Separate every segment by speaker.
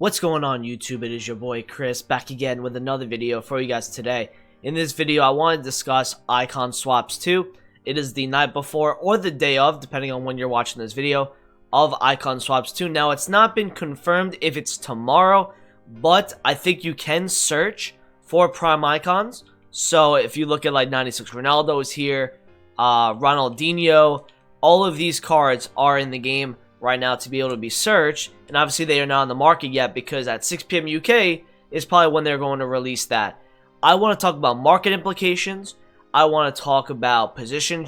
Speaker 1: What's going on YouTube? It is your boy Chris back again with another video for you guys today. In this video I want to discuss icon swaps 2. It is the night before or the day of, depending on when you're watching this video, of icon swaps 2. Now it's not been confirmed if it's tomorrow, but I think you can search for prime icons. So if you look at like 96 Ronaldo is here, Ronaldinho, all of these cards are in the game right now to be able to be searched, and obviously they are not on the market yet because at 6 p.m. UK is probably when they're going to release that. I want to talk about market implications. I want to talk about position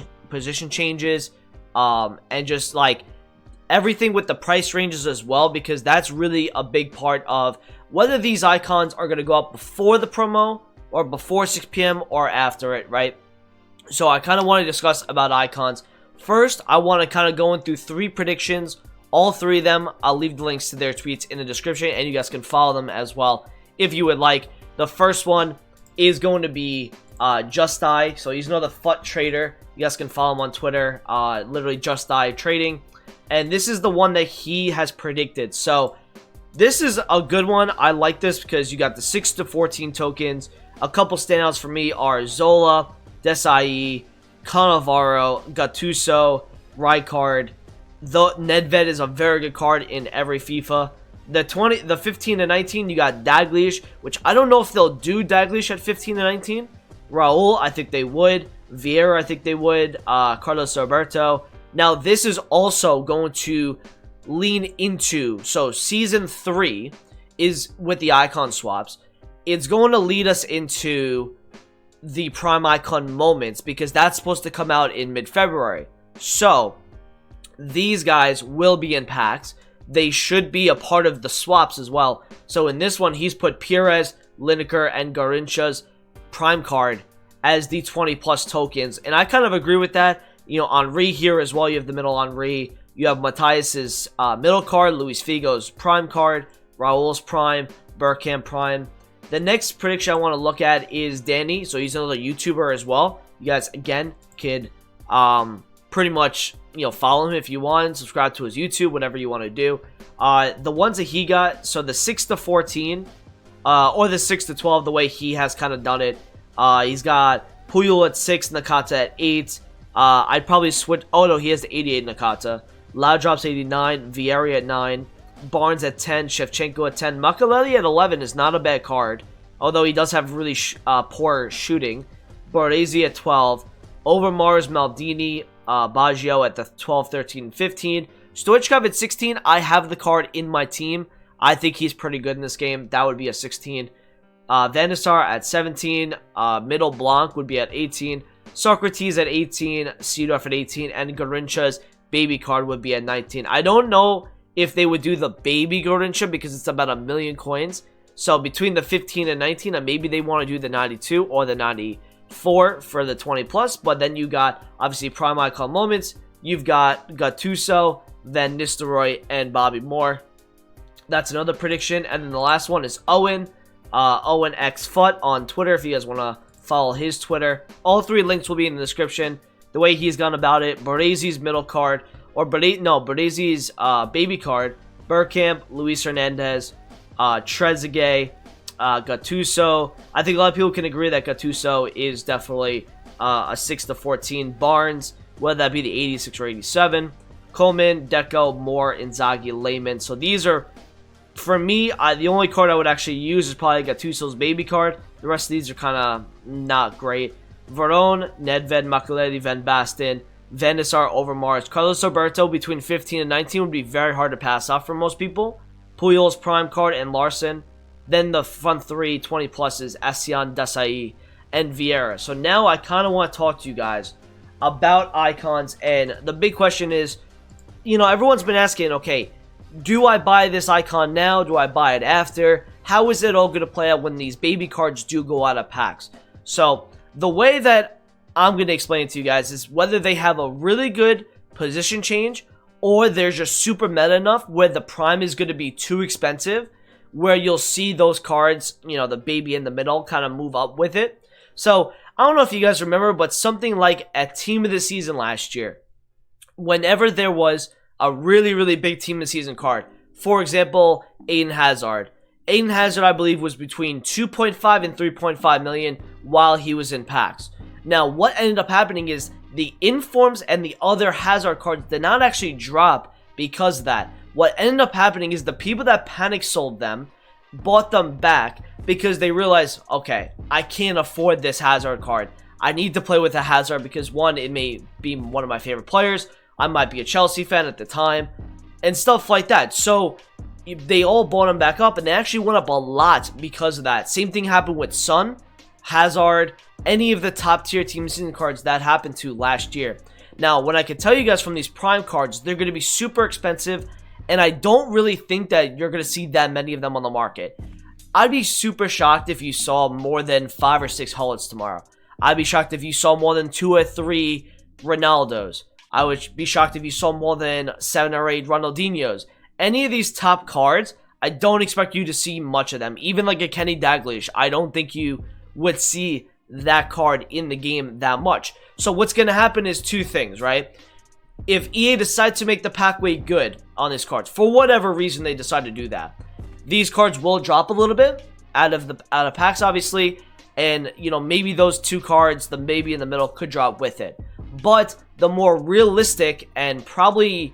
Speaker 1: changes, and just like everything with the price ranges as well, because that's really a big part of whether these icons are going to go up before the promo or before 6 p.m. or after it, right? So I kind of want to discuss about icons. First, I want to kind of go in through 3 predictions. All 3 of them, I'll leave the links to their tweets in the description, and you guys can follow them as well if you would like. The first one is going to be Just Die. So he's another FUT trader. You guys can follow him on Twitter, literally Just Die Trading. And this is the one that he has predicted. So this is a good one. I like this because you got the 6 to 14 tokens. A couple standouts for me are Zola, Desai, Cannavaro, Gattuso, Rijkaard. The Nedved is a very good card in every FIFA. The 15 to 19, you got Dalglish, which I don't know if they'll do Dalglish at 15 to 19. Raul, I think they would. Vieira, I think they would. Carlos Alberto. Now, this is also going to lean into, so Season 3 is with the icon swaps. It's going to lead us into the prime icon moments, because that's supposed to come out in mid-February. So these guys will be in packs. They should be a part of the swaps as well. So in this one, he's put Pires, Lineker, and Garrincha's prime card as the 20 plus tokens, and I kind of agree with that. You know, Henry here as well. You have the middle Henry. You have Matthias's middle card, Luis Figo's prime card, Raul's prime, Bergkamp prime. The next prediction I want to look at is Danny. So he's another YouTuber as well. You guys, again, could pretty much, follow him if you want. Subscribe to his YouTube, whatever you want to do. The ones that he got, so the 6 to 14 or the 6 to 12, the way he has kind of done it. He's got Puyol at 6, Nakata at 8. I'd probably switch. Oh, no, he has the 88 Nakata. Laudrop's 89. Vieira at 9. Barnes at 10, Shevchenko at 10. Makelele at 11 is not a bad card, although he does have really poor shooting. Baresi at 12. Overmars, Maldini, Baggio at the 12, 13, 15. Stoichkov at 16. I have the card in my team. I think he's pretty good in this game. That would be a 16. Van der Sar at 17. Middle Blanc would be at 18. Socrates at 18. Seedorf at 18. And Garrincha's baby card would be at 19. I don't know if they would do the baby Garrincha because it's about 1 million coins. So between the 15 and 19, maybe they want to do the 92 or the 94 for the 20 plus. But then you got, obviously, prime icon moments. You've got Gattuso, Van Nistelrooy, and Bobby Moore. That's another prediction. And then the last one is Owen. Owen X FUT on Twitter if you guys want to follow his Twitter. All 3 links will be in the description. The way he's gone about it, Baresi's middle card, or Baresi's baby card, Bergkamp, Luis Hernandez, Trezeguet, Gattuso. I think a lot of people can agree that Gattuso is definitely a 6 to 14. Barnes, whether that be the 86 or 87. Coleman, Deco, Moore, Inzaghi, Lehman. So these are, for me, the only card I would actually use is probably Gattuso's baby card. The rest of these are kind of not great. Verón, Nedved, Makelele, Van Basten, Van der Sar, Overmars. Carlos Alberto between 15 and 19 would be very hard to pass off for most people. Puyol's prime card and Larson. Then the front 3 20 pluses, Asian, Desai, and Vieira. So now I kind of want to talk to you guys about icons, and the big question is, everyone's been asking, okay, do I buy this icon now? Do I buy it after? How is it all going to play out when these baby cards do go out of packs? So the way that I'm going to explain it to you guys is whether they have a really good position change or they're just super meta enough where the prime is going to be too expensive, where you'll see those cards, the baby in the middle kind of move up with it. So I don't know if you guys remember, but something like at Team of the Season last year, whenever there was a really, really big Team of the Season card, For example, Aiden Hazard. Aiden Hazard, I believe, was between 2.5 and 3.5 million while he was in packs. Now, what ended up happening is the informs and the other Hazard cards did not actually drop because of that. What ended up happening is the people that panic sold them bought them back because they realized, okay, I can't afford this Hazard card. I need to play with a Hazard because, one, it may be one of my favorite players. I might be a Chelsea fan at the time and stuff like that. So they all bought him back up, and they actually went up a lot because of that. Same thing happened with Son, Hazard, any of the top tier team season cards that happened to last year. Now, what I can tell you guys from these prime cards, they're going to be super expensive, and I don't really think that you're going to see that many of them on the market. I'd be super shocked if you saw more than 5 or 6 Hollits tomorrow. I'd be shocked if you saw more than 2 or 3 Ronaldos. I would be shocked if you saw more than 7 or 8 Ronaldinhos. Any of these top cards, I don't expect you to see much of them. Even like a Kenny Dalglish, I don't think you would see that card in the game that much. So what's going to happen is 2 things, right? If EA decides to make the pack weight good on these cards, for whatever reason they decide to do that, these cards will drop a little bit out of packs, obviously, and you know, maybe those 2 cards, the maybe in the middle, could drop with it. But the more realistic and probably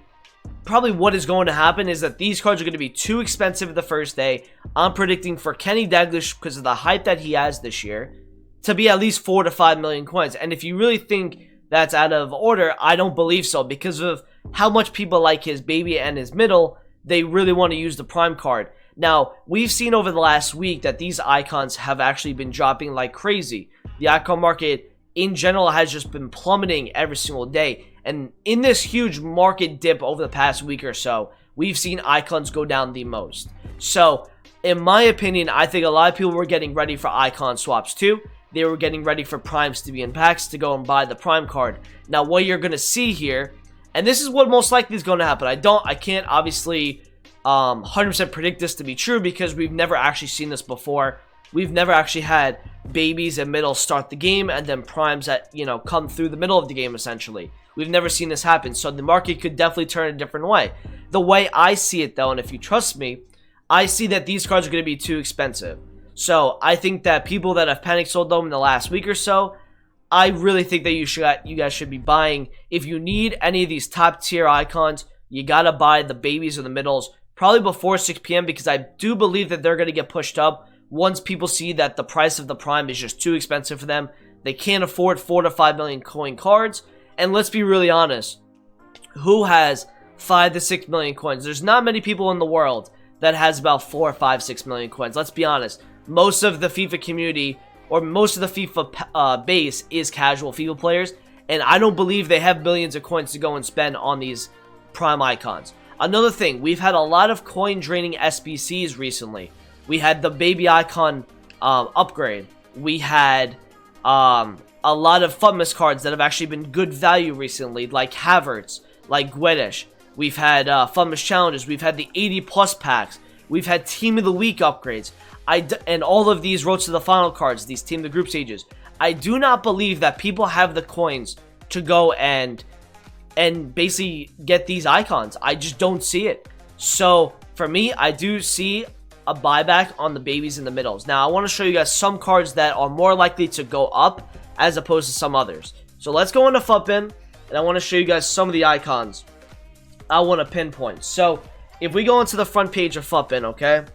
Speaker 1: what is going to happen is that these cards are going to be too expensive the first day. I'm predicting for Kenny Dalglish, because of the hype that he has this year, to be at least 4 to 5 million coins. And if you really think that's out of order, I don't believe so, because of how much people like his baby and his middle. They really want to use the prime card. Now, we've seen over the last week that these icons have actually been dropping like crazy. The icon market in general has just been plummeting every single day. And in this huge market dip over the past week or so, we've seen icons go down the most. So, in my opinion, I think a lot of people were getting ready for icon swaps too. They were getting ready for primes to be in packs to go and buy the prime card. Now, what you're going to see here, and this is what most likely is going to happen. I can't obviously 100% predict this to be true because we've never actually seen this before. We've never actually had babies and middles start the game and then primes that, you know, come through the middle of the game essentially. We've never seen this happen, so the market could definitely turn a different way. The way I see it though, and if you trust me, I see that these cards are going to be too expensive. So I think that people that have panic sold them in the last week or so, I really think that you guys should be buying. If you need any of these top tier icons, you gotta buy the babies or the middles probably before 6 p.m. because I do believe that they're gonna get pushed up once people see that the price of the prime is just too expensive for them. They can't afford 4 to 5 million coin cards. And let's be really honest, who has 5 to 6 million coins? There's not many people in the world that has about 4, 5, 6 million coins. Let's be honest. Most of the FIFA community, or most of the FIFA base, is casual FIFA players, and I don't believe they have billions of coins to go and spend on these prime icons. Another thing, we've had a lot of coin draining SBCs recently. We had the baby icon upgrade. We had a lot of FUTMAS cards that have actually been good value recently, like Havertz, like Guedes. We've had FUTMAS challenges. We've had the 80 plus packs. We've had Team of the Week upgrades. And all of these roads to the final cards, these Team of the Group stages. I do not believe that people have the coins to go and basically get these icons. I just don't see it. So for me, I do see a buyback on the babies and the middles. Now I want to show you guys some cards that are more likely to go up as opposed to some others. So let's go into FUTBin, and I want to show you guys some of the icons I want to pinpoint. So if we go into the front page of FUTBin, okay,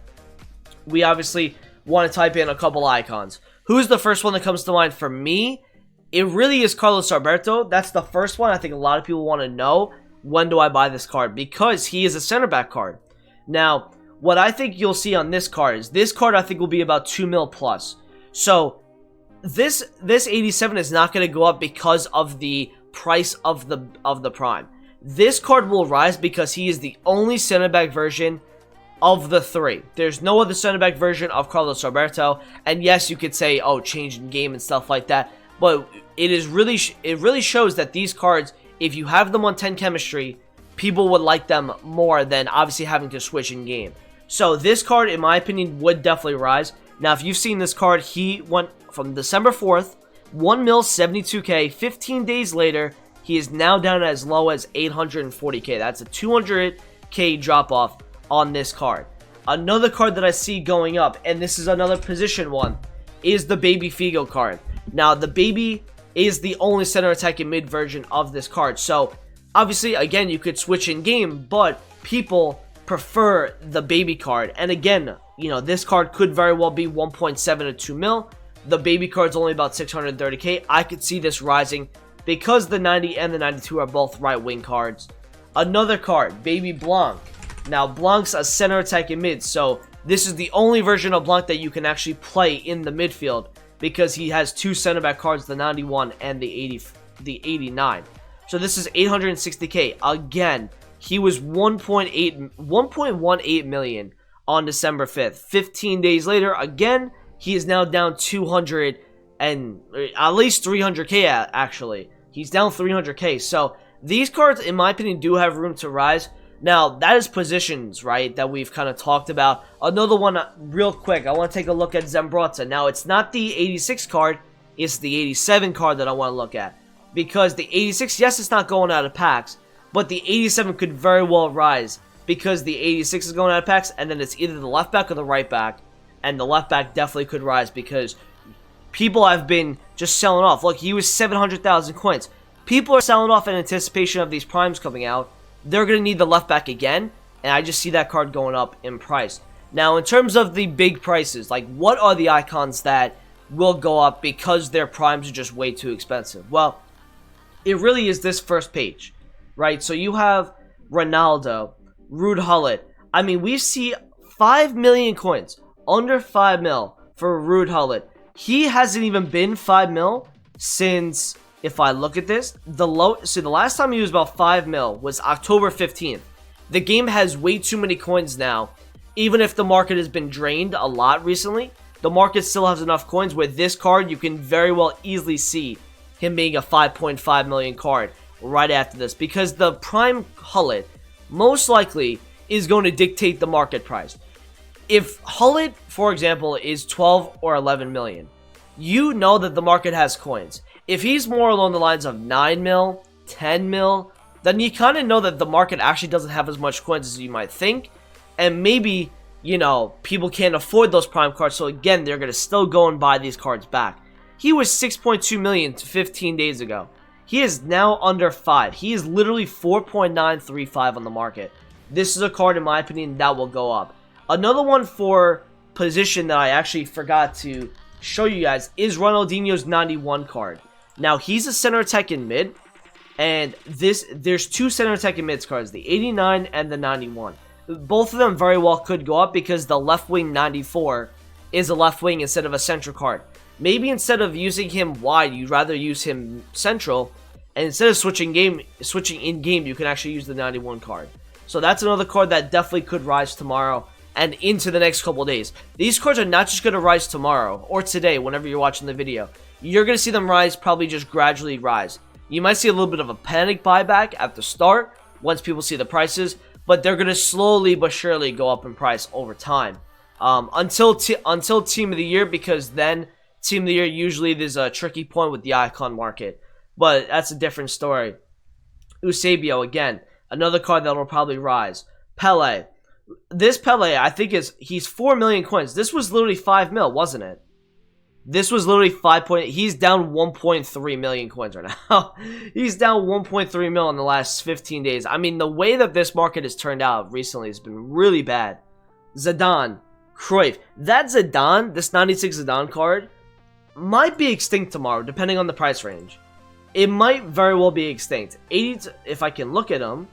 Speaker 1: we obviously want to type in a couple icons. Who's the first one that comes to mind for me? It really is Carlos Alberto. That's the first one. I think a lot of people want to know, when do I buy this card? Because he is a center back card. Now, what I think you'll see on this card is, this card I think will be about 2 mil plus. So this 87 is not going to go up because of the price of the prime. This card will rise because he is the only center back version of the 3. There's no other center back version of Carlos Alberto. And yes, you could say, oh, change in game and stuff like that. But it really shows that these cards, if you have them on 10 chemistry, people would like them more than obviously having to switch in game. So this card, in my opinion, would definitely rise. Now, if you've seen this card, he went from December 4th, 1 mil 72k. 15 days later, he is now down as low as 840k. That's a 200k drop off on this card. Another card that I see going up, and this is another position one, is the Baby Figo card. Now, the Baby is the only center attacking mid version of this card. So, obviously, again, you could switch in game, but people prefer the Baby card. And again, you know, this card could very well be 1.7 to 2 mil. The Baby card's only about 630k. I could see this rising because the 90 and the 92 are both right wing cards. Another card, Baby Blanc. Now, Blanc's a center attacking mid, so this is the only version of Blanc that you can actually play in the midfield because he has two center back cards, the 91 and the 89. So this is 860k. Again, he was 1.18 million on December 5th. 15 days later, again, he is now down 200 and at least 300k actually. He's down 300k. So these cards, in my opinion, do have room to rise. Now, that is positions, right, that we've kind of talked about. Another one, real quick, I want to take a look at Zambrotta. Now, it's not the 86 card, it's the 87 card that I want to look at. Because the 86, yes, it's not going out of packs, but the 87 could very well rise. Because the 86 is going out of packs, and then it's either the left back or the right back. And the left back definitely could rise because people have been just selling off. Look, he was 700,000 coins. People are selling off in anticipation of these primes coming out. They're going to need the left back again, and I just see that card going up in price. Now, in terms of the big prices, like what are the icons that will go up because their primes are just way too expensive? Well, it really is this first page, right? So you have Ronaldo, Ruud Gullit. I mean, we see 5 million coins, under 5 mil for Ruud Gullit. He hasn't even been 5 mil since... If I look at this, the last time he was about 5 mil was October 15th. The game has way too many coins now. Even if the market has been drained a lot recently, the market still has enough coins. With this card, you can very well easily see him being a 5.5 million card right after this. Because the Prime Gullit most likely is going to dictate the market price. If Gullit, for example, is 12 or 11 million, you know that the market has coins. If he's more along the lines of 9 mil, 10 mil, then you kind of know that the market actually doesn't have as much coins as you might think. And maybe, you know, people can't afford those prime cards. So again, they're going to still go and buy these cards back. He was 6.2 million to 15 days ago. He is now under 5. He is literally 4.935 on the market. This is a card, in my opinion, that will go up. Another one for position that I actually forgot to show you guys is Ronaldinho's 91 card. Now, he's a center attacking mid, and there's two center attacking mids cards, the 89 and the 91. Both of them very well could go up because the left wing 94 is a left wing instead of a central card. Maybe instead of using him wide, you'd rather use him central, and instead of switching in game, you can actually use the 91 card. So that's another card that definitely could rise tomorrow and into the next couple days. These cards are not just going to rise tomorrow or today whenever you're watching the video. You're going to see them rise, probably just gradually rise. You might see a little bit of a panic buyback at the start once people see the prices, but they're going to slowly but surely go up in price over time. Until Team of the Year, because then Team of the Year usually there's a tricky point with the icon market. But that's a different story. Eusebio, again, another card that will probably rise. Pele. This Pele, I think he's 4 million coins. This was literally 5 mil, wasn't it? This was literally 5 he's down 1.3 million coins right now. He's down 1.3 mil in the last 15 days. I mean, the way that this market has turned out recently has been really bad. Zidane, Cruyff. That Zidane, this 96 Zidane card, might be extinct tomorrow, depending on the price range. It might very well be extinct. 80, if I can look at them,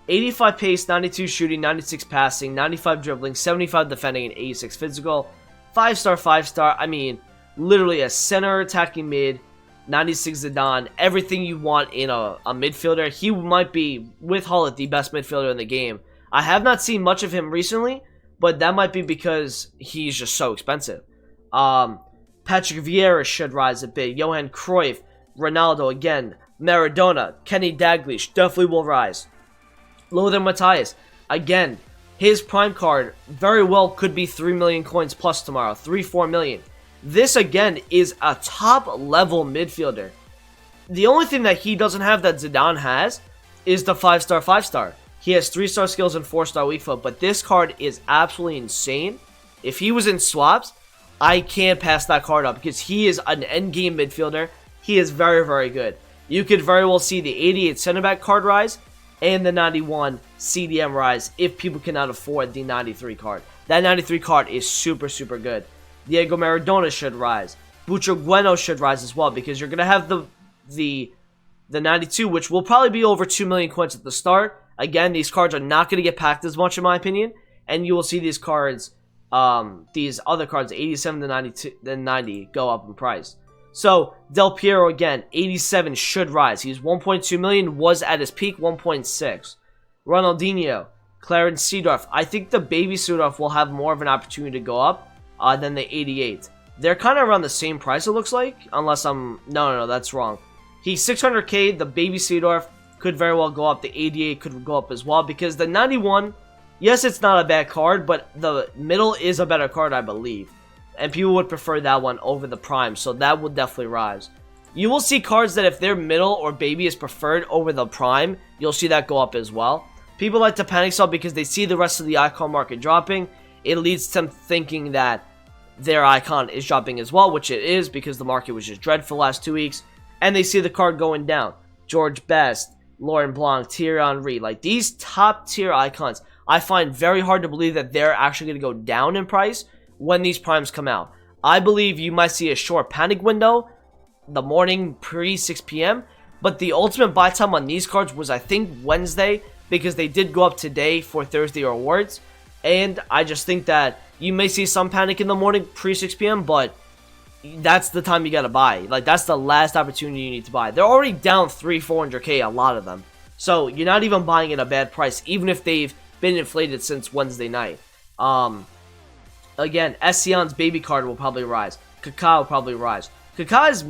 Speaker 1: 85 pace, 92 shooting, 96 passing, 95 dribbling, 75 defending, and 86 physical. 5-star, 5-star. I mean, literally a center attacking mid, 96 Zidane, everything you want in a midfielder. He might be, with Gullit, the best midfielder in the game. I have not seen much of him recently, but that might be because he's just so expensive. Patrick Vieira should rise a bit. Johan Cruyff, Ronaldo again, Maradona, Kenny Dalglish definitely will rise. Lothar Matthäus, again, his prime card very well could be 3 million coins plus tomorrow, 3-4 million. This again is a top level midfielder. The only thing that he doesn't have that Zidane has is the 5-star, 5-star. He has 3-star skills and 4-star weak foot, but this card is absolutely insane. If he was in swaps, I can't pass that card up because he is an endgame midfielder. He is very, very good. You could very well see the 88 center back card rise and the 91 CDM rise if people cannot afford the 93 card. That 93 card is super, super good. Diego Maradona should rise. Bucho Bueno should rise as well because you're going to have the 92, which will probably be over 2 million coins at the start. Again, these cards are not going to get packed as much in my opinion, and you will see these cards, these other cards, 87 to 92, then 90, go up in price. So, Del Piero again, 87 should rise. He's 1.2 million, was at his peak 1.6. Ronaldinho, Clarence Seedorf. I think the baby Seedorf will have more of an opportunity to go up than the 88. They're kind of around the same price, it looks like, unless I'm... No, that's wrong. He's 600k, the baby Seedorf could very well go up. The 88 could go up as well, because the 91, yes, it's not a bad card, but the middle is a better card, I believe. And people would prefer that one over the prime, so that would definitely rise. You will see cards that if their middle or baby is preferred over the prime, you'll see that go up as well. People like to panic sell because they see the rest of the icon market dropping. It leads to them thinking that their icon is dropping as well, which it is because the market was just dreadful last 2 weeks. And they see the card going down. George Best, Laurent Blanc, Thierry Henry, like these top tier icons, I find very hard to believe that they're actually going to go down in price when these primes come out. I believe you might see a short panic window the morning pre 6 p.m. But the ultimate buy time on these cards was, I think, Wednesday, because they did go up today for Thursday rewards. And I just think that you may see some panic in the morning pre 6 p.m. but that's the time you gotta buy. Like, that's the last opportunity you need to buy. They're already down 300-400k, a lot of them. So you're not even buying at a bad price, even if they've been inflated since Wednesday night. Again, Ession's baby card will probably rise. Kaká will probably rise. Kaká's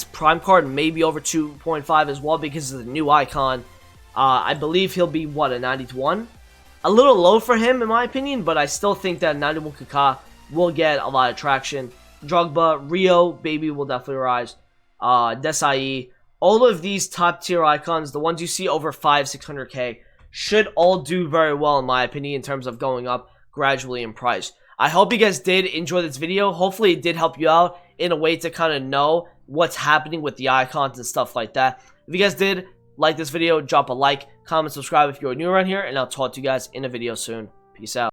Speaker 1: prime card may be over 2.5 as well because of the new icon. I believe he'll be, what, a 91? A little low for him, in my opinion, but I still think that 91 Kaká will get a lot of traction. Drogba, Rio, baby will definitely rise. Desai, all of these top tier icons, the ones you see over 500-600k, should all do very well, in my opinion, in terms of going up gradually in price. I hope you guys did enjoy this video. Hopefully it did help you out in a way to kind of know what's happening with the icons and stuff like that. If you guys did like this video, drop a like, comment, subscribe if you're new around here, and I'll talk to you guys in a video soon. Peace out.